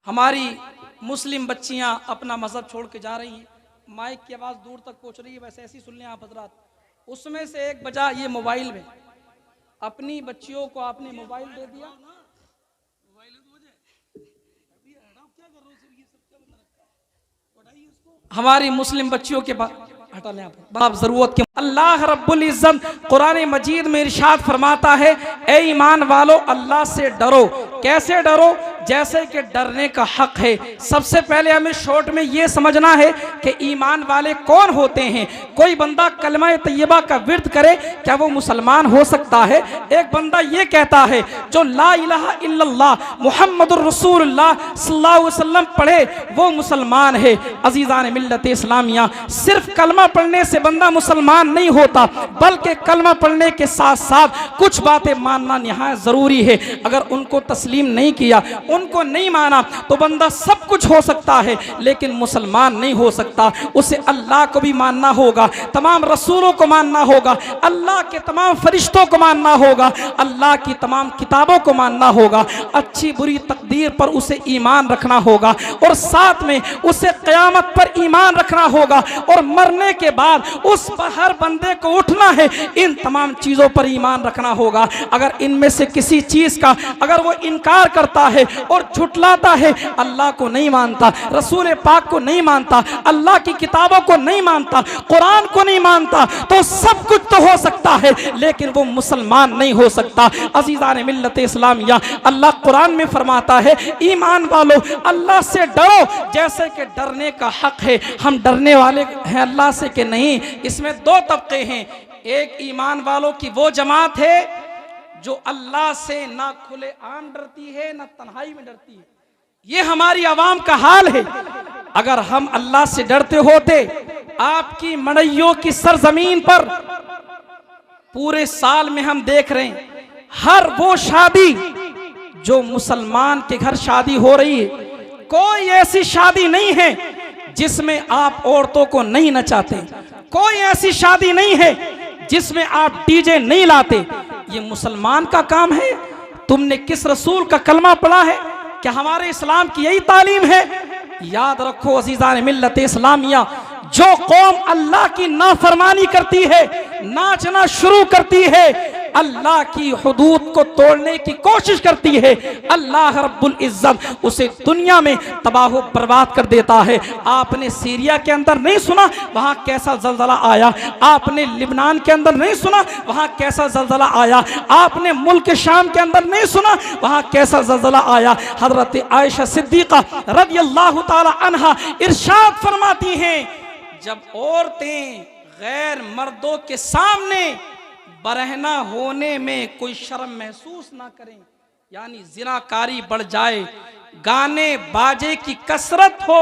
हमारी मुस्लिम बच्चियां अपना मजहब छोड़ के जा रही हैं, माइक की आवाज़ दूर तक पहुंच रही है, वैसे ऐसी सुन लें आप हजरात। उसमें से एक वजह ये मोबाइल में, अपनी बच्चियों को आपने मोबाइल दे दिया, हमारी मुस्लिम बच्चियों के पास हटा लें आप जरूरत के। अल्लाह रब्बुल इज्जत कुरान मजीद में इरशाद फरमाता है, ए ईमान वालो अल्लाह से डरो। कैसे डरो? जैसे कि डरने का हक है। सबसे पहले हमें शॉर्ट में ये समझना है कि ईमान वाले कौन होते हैं। कोई बंदा कलमा तैयबा का विर्द करे, क्या वो मुसलमान हो सकता है? एक बंदा ये कहता है जो ला इलाहा इल्लल्लाह मुहम्मदुर रसूलुल्लाह सल्लल्लाहु अलैहि वसल्लम पढ़े वो मुसलमान है। अजीज़ान मिल्लत इस्लामिया, सिर्फ कलमा पढ़ने से बंदा मुसलमान नहीं होता, बल्कि कलमा पढ़ने के साथ साथ कुछ बातें मानना निहायत ज़रूरी है। अगर उनको तस्लीम नहीं किया, उनको नहीं माना, तो बंदा सब कुछ हो सकता है लेकिन मुसलमान नहीं हो सकता। उसे अल्लाह को भी मानना होगा, तमाम रसूलों को मानना होगा, अल्लाह के तमाम फरिश्तों को मानना होगा, अल्लाह की तमाम किताबों को मानना होगा, अच्छी बुरी तकदीर पर उसे ईमान रखना होगा, और साथ में उसे क़यामत पर ईमान रखना होगा, और मरने के बाद उस पर हर बंदे को उठना है। इन तमाम चीज़ों पर ईमान रखना होगा। अगर इनमें से किसी चीज़ का अगर वो इनकार करता है और झुटलाता है, अल्लाह को नहीं मानता, रसूल पाक को नहीं मानता, अल्लाह की किताबों को नहीं मानता, कुरान को नहीं मानता, तो सब कुछ तो हो सकता है लेकिन वो मुसलमान नहीं हो सकता। अजीज़ान मिल्लत इस्लामिया, अल्लाह कुरान में फरमाता है, ईमान वालों अल्लाह से डरो जैसे कि डरने का हक है। हम डरने वाले हैं अल्लाह से कि नहीं? इसमें दो तबके हैं। एक ईमान वालों की वो जमात है जो अल्लाह से ना खुले आम डरती है ना तन्हाई में डरती है। ये हमारी आवाम का हाल है। अगर हम अल्लाह से डरते होते, आपकी मड़इयों की सरजमीन पर पूरे साल में हम देख रहे हैं हर वो शादी जो मुसलमान के घर शादी हो रही है, कोई ऐसी शादी नहीं है जिसमें आप औरतों को नहीं नचाते, कोई ऐसी शादी नहीं है जिसमें आप डीजे नहीं लाते। ये मुसलमान का काम है। तुमने किस रसूल का कलमा पढ़ा है? क्या हमारे इस्लाम की यही तालीम है? याद रखो अजीज़ान मिल्लत इस्लामिया, जो कौम अल्लाह की नाफरमानी करती है, नाचना शुरू करती है, अल्लाह की हुदूद को तोड़ने की कोशिश करती है, अल्लाह रब्बुल इज्जत उसे दुनिया में तबाह बर्बाद कर देता है। आपने सीरिया के अंदर नहीं सुना वहाँ कैसा जल्जला आया? आपने लिबनान के अंदर नहीं सुना वहाँ कैसा जल्जला आया? आपने मुल्क शाम के अंदर नहीं सुना वहाँ कैसा जल्जला आया? हजरत आयशा सिद्दीक़ा रज़ियल्लाहु ताला अन्हा इरशाद फरमाती हैं, जब औरतें गैर मर्दों के सामने बरहना होने में कोई शर्म महसूस ना करें, यानी जिनाकारी बढ़ जाए, गाने बाजे की कसरत हो,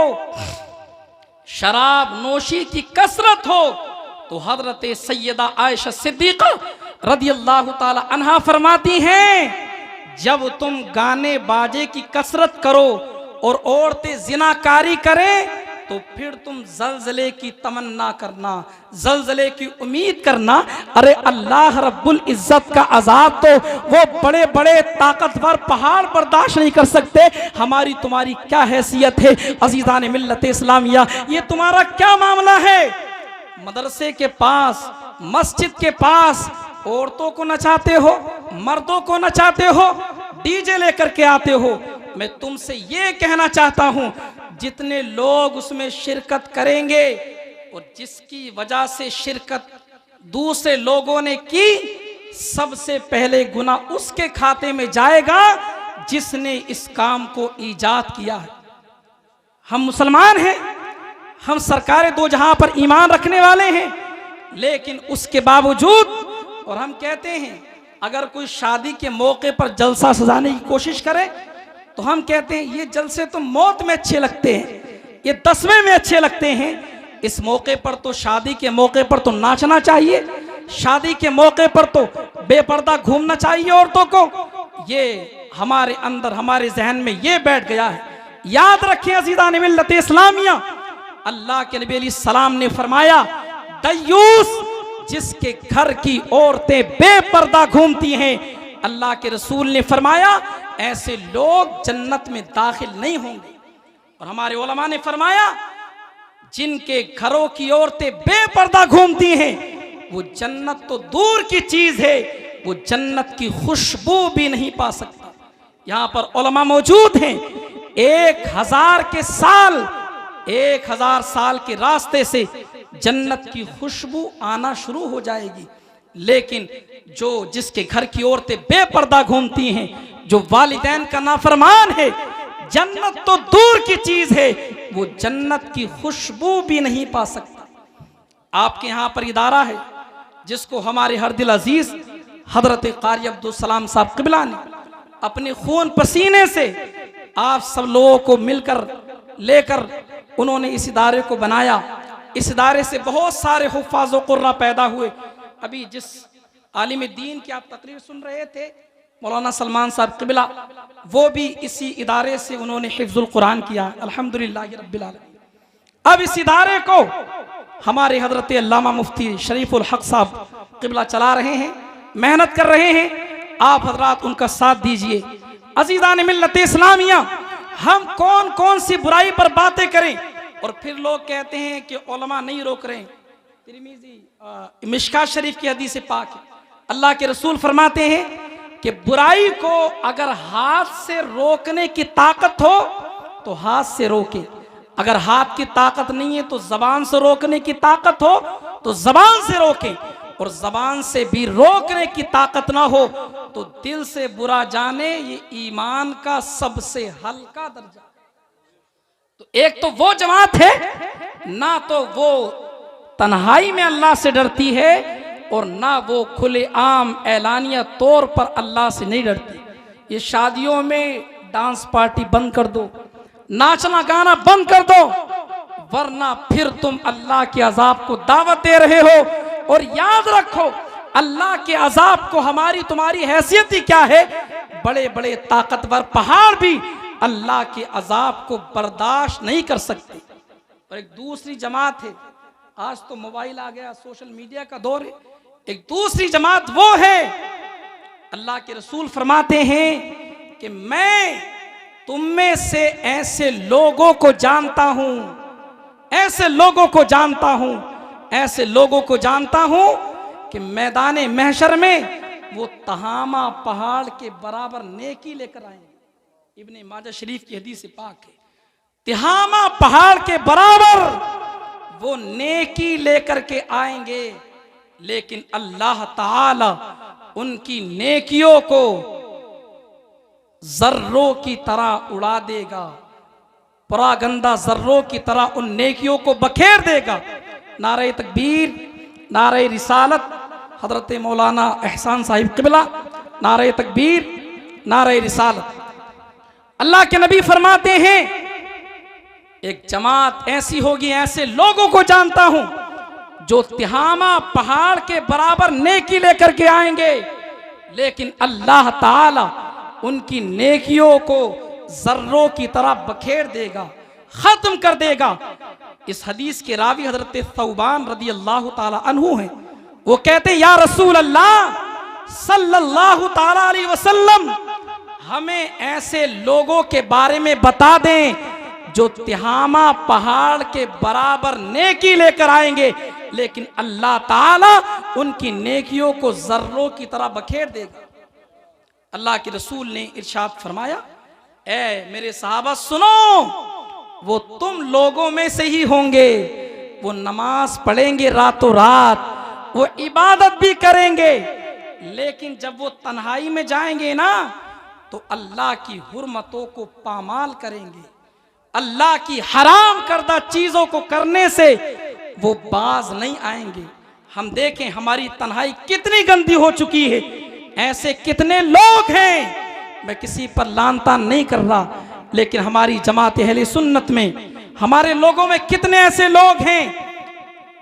शराब नोशी की कसरत हो, तो हजरत सैयदा आयशा सिद्दीक़ा रज़ियल्लाहु ताला अन्हा फरमाती हैं, जब तुम गाने बाजे की कसरत करो और औरतें जिनाकारी करें तो फिर तुम जल्जले की तमन्ना करना, जल्जले की उम्मीद करना। अरे अल्लाह रब्बुल इज्जत का अजाब तो वो बड़े बड़े ताकतवर पहाड़ बर्दाश्त नहीं कर सकते, हमारी तुम्हारी क्या हैसियत है? अजीज़ान मिल्लत इस्लामिया, ये तुम्हारा क्या मामला है? मदरसे के पास, मस्जिद के पास औरतों को नचाते हो, मर्दों को नचाते हो, डीजे लेकर के आते हो। मैं तुमसे ये कहना चाहता हूं, जितने लोग उसमें शिरकत करेंगे और जिसकी वजह से शिरकत दूसरे लोगों ने की, सबसे पहले गुनाह उसके खाते में जाएगा जिसने इस काम को ईजाद किया है। हम मुसलमान हैं, हम सरकार दो जहां पर ईमान रखने वाले हैं, लेकिन उसके बावजूद और हम कहते हैं अगर कोई शादी के मौके पर जलसा सजाने की कोशिश करे तो हम कहते हैं ये जलसे तो मौत में अच्छे लगते हैं, ये 10वें में अच्छे लगते हैं। इस मौके पर तो, शादी के मौके पर तो नाचना चाहिए, शादी के मौके पर तो बेपर्दा घूमना चाहिए औरतों को। ये हमारे अंदर, हमारे जहन में ये बैठ गया है। याद रखें अज़ीज़ान मिल्लत इस्लामिया, अल्लाह के नबी अलैहिस्सलाम ने फरमाया, दयूस जिसके घर की औरतें बेपर्दा घूमती हैं, अल्लाह के रसूल ने फरमाया ऐसे लोग जन्नत में दाखिल नहीं होंगे। और हमारे उलमा ने फरमाया जिनके घरों की औरतें बेपर्दा घूमती हैं वो जन्नत तो दूर की चीज है, वो जन्नत की खुशबू भी नहीं पा सकता। यहाँ पर उलमा मौजूद हैं। 1000 साल के रास्ते से जन्नत की खुशबू आना शुरू हो जाएगी, लेकिन जिसके घर की औरतें बेपर्दा घूमती हैं, जो वालिदैन का नाफरमान है, जन्नत तो दूर की चीज है, वो जन्नत की खुशबू भी नहीं पा सकता। आपके यहाँ पर इदारा है जिसको हमारे हर दिल अजीज हजरत कारी अब्दुल सलाम साहब क़िबला ने अपने खून पसीने से आप सब लोगों को मिलकर लेकर उन्होंने इस इदारे को बनाया। इस इदारे से बहुत सारे हुफ़ाज़ व क़ुर्रा पैदा हुए। अभी जिस आलिम दीन की आप तकरीर सुन रहे थे मौलाना सलमान साहब क़िबला, वो भी इसी इदारे से उन्होंने हिफ्ज़ुल कुरान किया, अल्हम्दुलिल्लाह रब्बिल आलमीन। अब इस इदारे को हमारे हजरत अल्लामा मुफ्ती शरीफुल हक साहब क़िबला चला रहे हैं, मेहनत कर रहे हैं। आप हजरात उनका साथ दीजिए। अज़ीज़ान मिल्लत इस्लामिया, हम कौन कौन सी बुराई पर बातें करें और फिर लोग कहते हैं कि उलमा नहीं रोक रहे। तिरमिज़ी मिशकात शरीफ की हदीस पाक है, अल्लाह के रसूल फरमाते हैं कि बुराई को अगर हाथ से रोकने की ताकत हो तो हाथ से रोके, अगर हाथ की ताकत नहीं है तो जबान से रोकने की ताकत हो तो जबान से रोके, और जबान से भी रोकने की ताकत ना हो तो दिल से बुरा जाने, ये ईमान का सबसे हल्का दर्जा। तो एक तो वो जमात है ना तो वो तन्हाई में अल्लाह से डरती है और ना वो खुले आम ऐलानिया तौर पर अल्लाह से नहीं डरती। ये शादियों में डांस पार्टी बंद कर दो, नाचना गाना बंद कर दो, वरना फिर तुम अल्लाह के अजाब को दावत दे रहे हो। और याद रखो अल्लाह के अजाब को हमारी तुम्हारी हैसियत ही क्या है। बड़े बड़े ताकतवर पहाड़ भी अल्लाह के अजाब को बर्दाश्त नहीं कर सकते। और एक दूसरी जमात है, आज तो मोबाइल आ गया, सोशल मीडिया का दौर है, एक दूसरी जमात वो है, अल्लाह के रसूल फरमाते हैं कि मैं तुम में से ऐसे लोगों को जानता हूं, ऐसे लोगों को जानता हूं, ऐसे लोगों को जानता हूं कि मैदान महशर में वो तहामा पहाड़ के बराबर नेकी लेकर आएंगे। इब्ने माजा शरीफ की हदीस पाक है, तिहामा पहाड़ के बराबर वो नेकी लेकर के आएंगे, लेकिन अल्लाह ताला उनकी नेकियों को जर्रों की तरह उड़ा देगा, परागंदा जर्रों की तरह उन नेकियों को बखेर देगा। नारे तकबीर, नारे रिसालत, हजरत मौलाना एहसान साहिब क़िबला, नारे तकबीर, नारे रिसालत। अल्लाह के नबी फरमाते हैं एक जमात ऐसी होगी, ऐसे लोगों को जानता हूं जो तिहामा पहाड़ के बराबर नेकी लेकर के आएंगे, लेकिन अल्लाह ताला उनकी नेकियों को जर्रों की तरह बखेर देगा, खत्म कर देगा। इस हदीस के रावी हजरत सौबान रदी अल्लाह ताला अन्हु हैं। वो कहते हैं या रसूल अल्लाह सल्लल्लाहु ताला अलैहि वसल्लम, हमें ऐसे लोगों के बारे में बता दें जो तिहामा पहाड़ के बराबर नेकी लेकर आएंगे, लेकिन अल्लाह ताला उनकी नेकियों को जर्रों की तरह बखेर देगा। अल्लाह के रसूल ने इरशाद फरमाया, ए मेरे सहाबा सुनो, वो तुम लोगों में से ही होंगे, वो नमाज पढ़ेंगे रातों रात, वो इबादत भी करेंगे, लेकिन जब वो तन्हाई में जाएंगे ना तो अल्लाह की हुर्मतों को पामाल करेंगे, अल्लाह की हराम करदा चीजों को करने से वो बाज नहीं आएंगे। हम देखें हमारी तन्हाई कितनी गंदी हो चुकी है, ऐसे कितने लोग हैं, मैं किसी पर लानतान नहीं कर रहा, लेकिन हमारी जमात अहले सुन्नत में हमारे लोगों में कितने ऐसे लोग हैं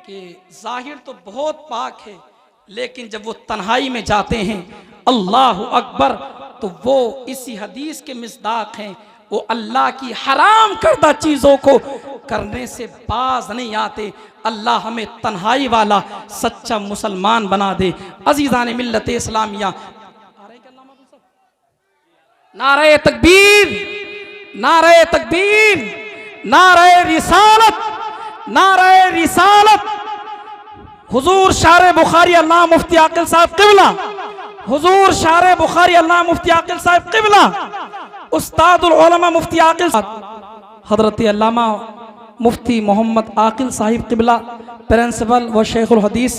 कि जाहिर तो बहुत पाक है, लेकिन जब वो तन्हाई में जाते हैं अल्लाह अकबर, तो वो इसी हदीस के मिसदाक हैं, वो अल्लाह की हराम करदा चीज़ों को करने से बाज नहीं आते। अल्लाह हमें तन्हाई वाला सच्चा मुसलमान बना दे। अजीज़ान मिल्लत इस्लामिया, नारे तकबीर, नारे तकबीर, नारे रिसालत, नारे रिसालत। हुजूर शारे बुखारी अल्लाह मुफ्ती आकिल साहब क़िबला, हुजूर शारे बुखारी अल्लाह मुफ्ती आकिल साहब क़िबला, उस्तादुल उलमा मुफ्ती आकिल हजरत अल्लामा मुफ्ती मोहम्मद आकिल साहिब क़िबला, प्रिंसिपल व शेखुल हदीस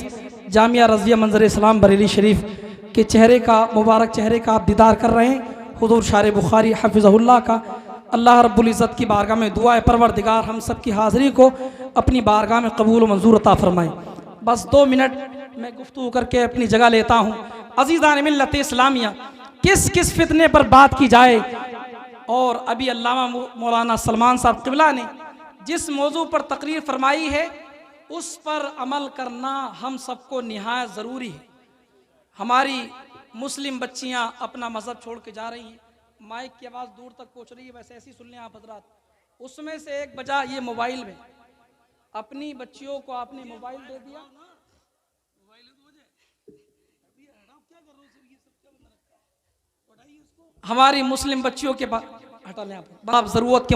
जामिया रज़िया मंजर इस्लाम बरेली शरीफ के चेहरे का, मुबारक चेहरे का आप दीदार कर रहे हैं। हुजूर शारे बुखारी हफ़िज़हुल्लाह का अल्लाह रब्बुल इज़्ज़त की बारगाह में दुआ है परवरदिगार हम सब की हाज़िरी को अपनी बारगाह में कबूल मंजूर अता फरमाए। बस 2 मिनट मैं गुफ्तगू करके अपनी जगह लेता हूँ। अज़ीज़ान मिल्लत इस्लामिया, किस किस फितने पर बात की जाए, और अभी अल्लामा मौलाना सलमान साहब क़िबला ने जिस मौजू पर तकरीर फरमाई है उस पर अमल करना हम सबको निहायत ज़रूरी है। हमारी मुस्लिम बच्चियाँ अपना मज़हब छोड़ के जा रही हैं, माइक की आवाज़ दूर तक पहुँच रही है, वैसे ऐसी सुन लें आप हजरात। उसमें से एक वजह ये मोबाइल में, अपनी बच्चियों को आपने मोबाइल दे दिया, हमारी मुस्लिम बच्चियों के पास हटा लें आप ज़रूरत के